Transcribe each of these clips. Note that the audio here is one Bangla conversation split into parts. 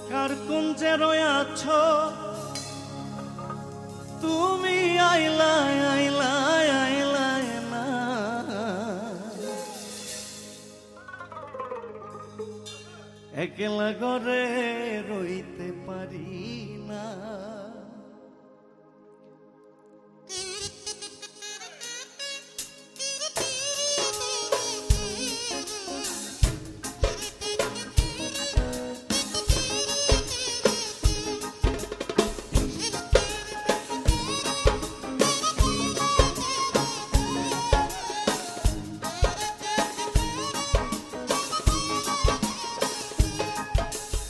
কার কুঞ্জে রয়াছ তুমি আইলা আইলা আইলা না একলা ঘরে রইতে পারি না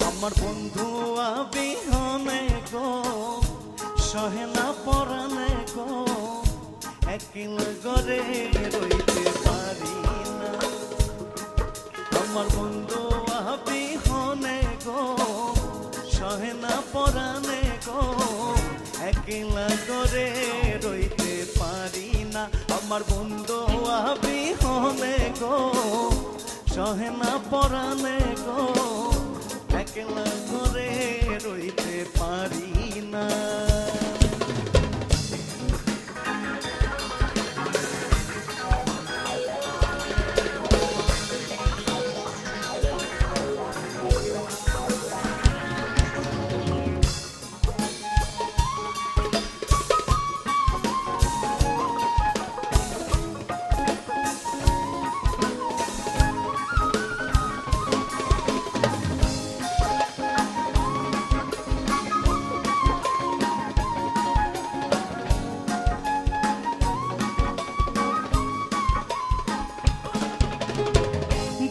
আমার বন্ধু আবিহনে গো সহে না পরানে গো একলা ঘরে রইতে পারি না আমার বন্ধু আবিহনে গো সহে না পরানে গো একলা ঘরে রইতে পারি না আমার বন্ধু আবিহনে গো সহে না পরানে গো একলা ঘরে রইতে পারি না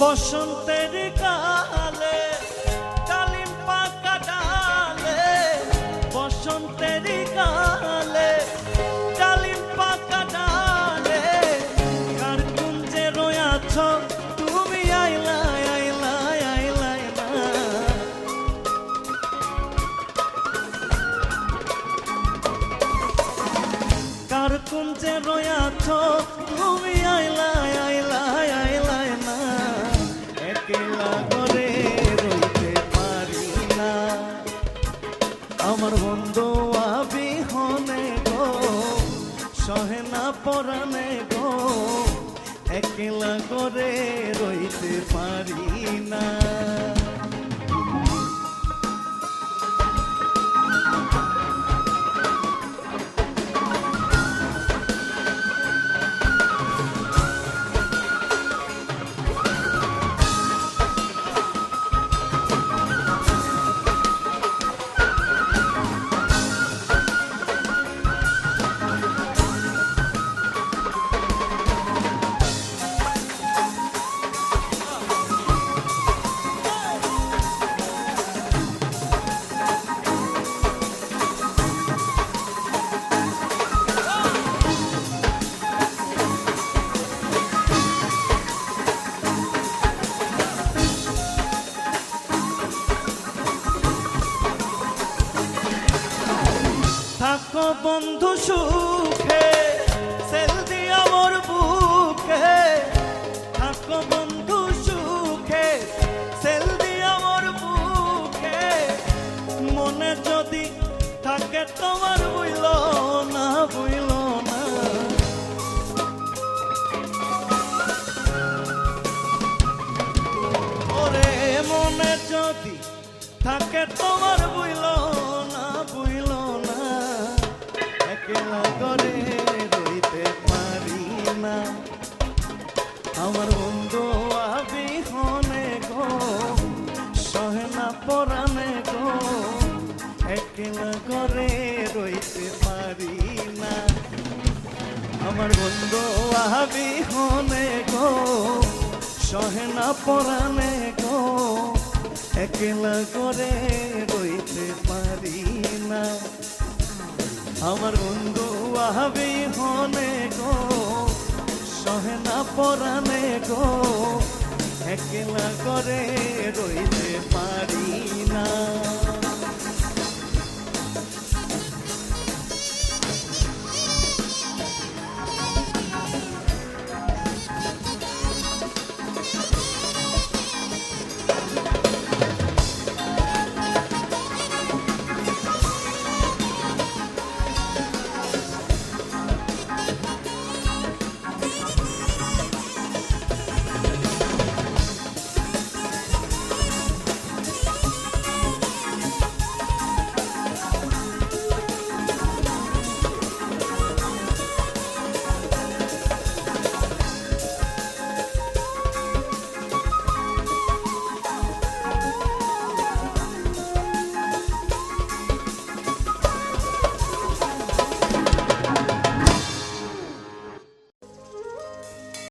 বসন্তের কালে কালিম পাকা ডালে বসন্তের কালে কালিম পাকা ডালে কার কুঞ্জে রয়াছ তুমি আইলা আইলা আইলা না কার কুঞ্জে রয়াছ তুমি আইলা আইলা আইলা না একলা ঘরে রইতে পারি না আমার বন্ধু আবিহনে গো সহে না পরানে গো একলা ঘরে রইতে পারি না থাকো বন্ধু সুখে সেল দিয়া মোর বুকে থাকো বন্ধু সুখে সেল দিয়া মোর বুকে মনে যদি থাকে তোমার বুইল না বুইল না ওরে মনে যদি থাকে তোমার বুইল না বুইল না একলা ঘরে রইতে পারি না আমার বন্ধু আবিহনে গো সহে না পরানে গো একলা ঘরে রইতে পারি না আমার বন্ধু আবিহনে গো সহে না পরানে গো একলা ঘরে রইতে পারি না আমার বন্ধু আবিহনে গো সহে না পরানে গো একলা ঘরে রইতে পারি